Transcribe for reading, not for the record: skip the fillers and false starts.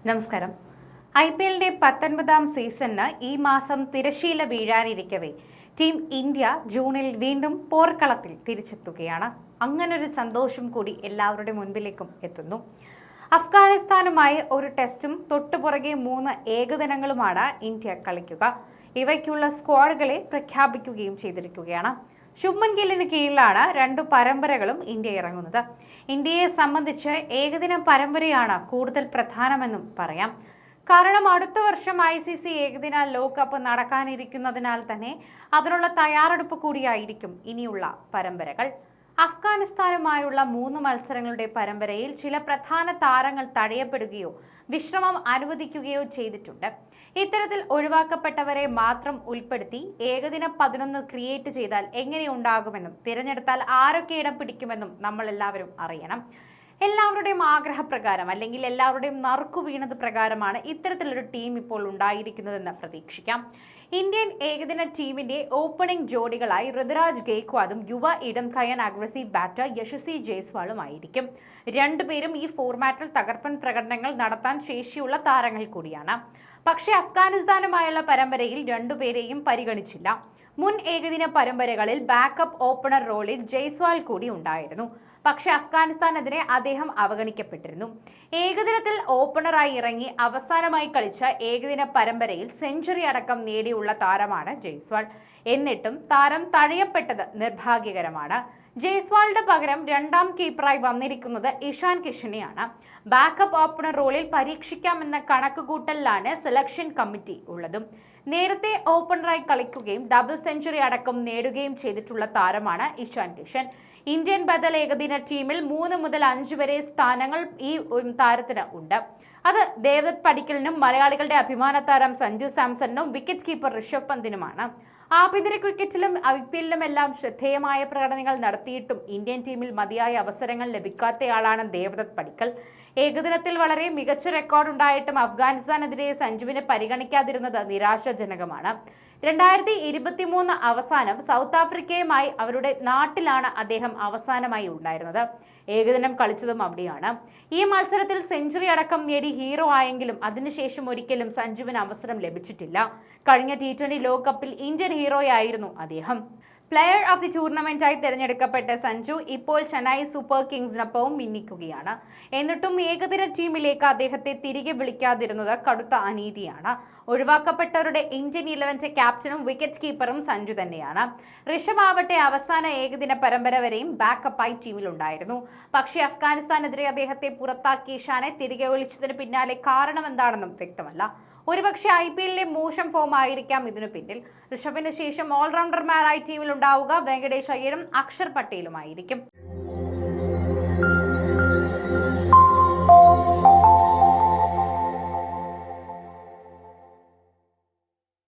നമസ്കാരം. IPLന്റെ 19ാം സീസണിന് ഈ മാസം തിരശീല വീഴാനിരിക്കവേ ടീം ഇന്ത്യ ജൂണിൽ വീണ്ടും പോർക്കളത്തിൽ തിരിച്ചെത്തുകയാണ്. അങ്ങനൊരു സന്തോഷം കൂടി എല്ലാവരുടെ മുൻപിലേക്കും എത്തുന്നു. അഫ്ഗാനിസ്ഥാനുമായി ഒരു ടെസ്റ്റും തൊട്ടുപുറകെ 3 ഏകദിനങ്ങളുമാണ് ഇന്ത്യ കളിക്കുക. ഇവയ്ക്കുള്ള സ്ക്വാഡുകളെ പ്രഖ്യാപിക്കുകയും ചെയ്തിരിക്കുകയാണ്. ശുഭ്മൻ ഗില്ലിന് കീഴിലാണ് 2 പരമ്പരകളും ഇന്ത്യ ഇറങ്ങുന്നത്. ഇന്ത്യയെ സംബന്ധിച്ച് ഏകദിന പരമ്പരയാണ് കൂടുതൽ പ്രധാനമെന്നും പറയാം. കാരണം അടുത്ത വർഷം ICC ഏകദിന ലോകകപ്പ് നടക്കാനിരിക്കുന്നതിനാൽ തന്നെ അതിനുള്ള തയ്യാറെടുപ്പ് കൂടിയായിരിക്കും ഇനിയുള്ള പരമ്പരകൾ. അഫ്ഗാനിസ്ഥാനുമായുള്ള 3 മത്സരങ്ങളുടെ പരമ്പരയിൽ ചില പ്രധാന താരങ്ങൾ തഴയപ്പെടുകയോ വിശ്രമം അനുവദിക്കുകയോ ചെയ്തിട്ടുണ്ട്. ഇത്തരത്തിൽ ഒഴിവാക്കപ്പെട്ടവരെ മാത്രം ഉൾപ്പെടുത്തി ഏകദിന 11 ക്രിയേറ്റ് ചെയ്താൽ എങ്ങനെയുണ്ടാകുമെന്നും തിരഞ്ഞെടുത്താൽ ആരൊക്കെ ഇടം പിടിക്കുമെന്നും നമ്മൾ എല്ലാവരും അറിയണം. എല്ലാവരുടെയും ആഗ്രഹപ്രകാരം അല്ലെങ്കിൽ എല്ലാവരുടെയും നറുക്കു വീണത് പ്രകാരമാണ് ഇത്തരത്തിലൊരു ടീം ഇപ്പോൾ ഉണ്ടായിരിക്കുന്നതെന്ന് പ്രതീക്ഷിക്കാം. ഇന്ത്യൻ ഏകദിന ടീമിന്റെ ഓപ്പണിംഗ് ജോഡികളായി ഋതുരാജ് ഗെയ്ക്വാദും യുവ ഇടം കയ്യൻ അഗ്രസീവ് ബാറ്റർ യശസ്വി ജയ്സ്വാളുമായിരിക്കും. രണ്ടുപേരും ഈ ഫോർമാറ്റിൽ തകർപ്പൻ പ്രകടനങ്ങൾ നടത്താൻ ശേഷിയുള്ള താരങ്ങൾ കൂടിയാണ്. പക്ഷേ അഫ്ഗാനിസ്ഥാനുമായുള്ള പരമ്പരയിൽ രണ്ടുപേരെയും പരിഗണിച്ചില്ല. മുൻ ഏകദിന പരമ്പരകളിൽ ബാക്കപ്പ് ഓപ്പണർ റോളിൽ ജയ്സ്വാൾ കൂടി ഉണ്ടായിരുന്നു. പക്ഷേ അഫ്ഗാനിസ്ഥാനെതിരെ അദ്ദേഹം അവഗണിക്കപ്പെട്ടിരുന്നു. ഏകദിനത്തിൽ ഓപ്പണറായി ഇറങ്ങി അവസാനമായി കളിച്ച ഏകദിന പരമ്പരയിൽ സെഞ്ചുറി അടക്കം നേടിയുള്ള താരമാണ് ജയ്സ്വാൾ. എന്നിട്ടും താരം തഴയപ്പെട്ടത് നിർഭാഗ്യകരമാണ്. ജയ്സ്വാളിന്റെ പകരം 2ാം കീപ്പറായി വന്നിരിക്കുന്നത് ഇഷാൻ കിഷനെയാണ്. ബാക്കപ്പ് ഓപ്പണർ റോളിൽ പരീക്ഷിക്കാമെന്ന കണക്കുകൂട്ടലിലാണ് സെലക്ഷൻ കമ്മിറ്റി ഉള്ളതും. നേരത്തെ ഓപ്പണറായി കളിക്കുകയും ഡബിൾ സെഞ്ചുറി അടക്കം നേടുകയും ചെയ്തിട്ടുള്ള താരമാണ് ഇഷാൻ കിഷൻ. ഇന്ത്യൻ ബദൽ ഏകദിന ടീമിൽ 3 മുതൽ 5 വരെ സ്ഥാനങ്ങൾ ഈ താരത്തിന് ഉണ്ട്. അത് ദേവദത്ത് പടിക്കലിനും മലയാളികളുടെ അഭിമാന താരം സഞ്ജു സാംസണിനും വിക്കറ്റ് കീപ്പർ ഋഷഭ് പന്തിനുമാണ്. ആഭ്യന്തര ക്രിക്കറ്റിലും IPLലും എല്ലാം ശ്രദ്ധേയമായ പ്രകടനങ്ങൾ നടത്തിയിട്ടും ഇന്ത്യൻ ടീമിൽ മതിയായ അവസരങ്ങൾ ലഭിക്കാത്തയാളാണ് ദേവദത്ത് പടിക്കൽ. ഏകദിനത്തിൽ വളരെ മികച്ച റെക്കോർഡ് ഉണ്ടായിട്ടും അഫ്ഗാനിസ്ഥാനെതിരെ സഞ്ജുവിനെ പരിഗണിക്കാതിരുന്നത് നിരാശാജനകമാണ്. 2023 അവസാനം സൗത്ത് ആഫ്രിക്കയുമായി അവരുടെ നാട്ടിലാണ് അദ്ദേഹം അവസാനമായി ഉണ്ടായിരുന്നത്. ഏകദിനം കളിച്ചതും അവിടെയാണ്. ഈ മത്സരത്തിൽ സെഞ്ചുറി അടക്കം നേടി ഹീറോ ആയെങ്കിലും അതിനുശേഷം ഒരിക്കലും സഞ്ജുവിന് അവസരം ലഭിച്ചിട്ടില്ല. കഴിഞ്ഞ T20 ലോകകപ്പിൽ ഇന്ത്യൻ ഹീറോയായിരുന്നു അദ്ദേഹം. പ്ലെയർ ഓഫ് ദി ടൂർണമെന്റായി തിരഞ്ഞെടുക്കപ്പെട്ട സഞ്ജു ഇപ്പോൾ ചെന്നൈ സൂപ്പർ കിങ്സിനൊപ്പവും മിന്നിക്കുകയാണ്. എന്നിട്ടും ഏകദിന ടീമിലേക്ക് അദ്ദേഹത്തെ തിരികെ വിളിക്കാതിരുന്നത് കടുത്ത അനീതിയാണ്. ഒഴിവാക്കപ്പെട്ടവരുടെ ഇന്ത്യൻ 11ന്റെ ക്യാപ്റ്റനും വിക്കറ്റ് കീപ്പറും സഞ്ജു തന്നെയാണ്. ഋഷഭ് ആവട്ടെ അവസാന ഏകദിന പരമ്പര വരെയും ബാക്കപ്പായി ടീമിലുണ്ടായിരുന്നു. പക്ഷേ അഫ്ഗാനിസ്ഥാനെതിരെ അദ്ദേഹത്തെ പുറത്താക്കിയ ഇഷാനെ തിരികെ വിളിച്ചതിന് പിന്നാലെ കാരണം എന്താണെന്നും വ്യക്തമല്ല. ഒരുപക്ഷെ IPLലെ മോശം ഫോം ആയിരിക്കാം ഇതിനു പിന്നിൽ. ഋഷഭിന് ശേഷം ഓൾറൗണ്ടർമാരായി ടീമിൽ ഉണ്ടാവുക വെങ്കടേഷ് അയ്യരും അക്ഷർ പട്ടേലുമായിരിക്കും.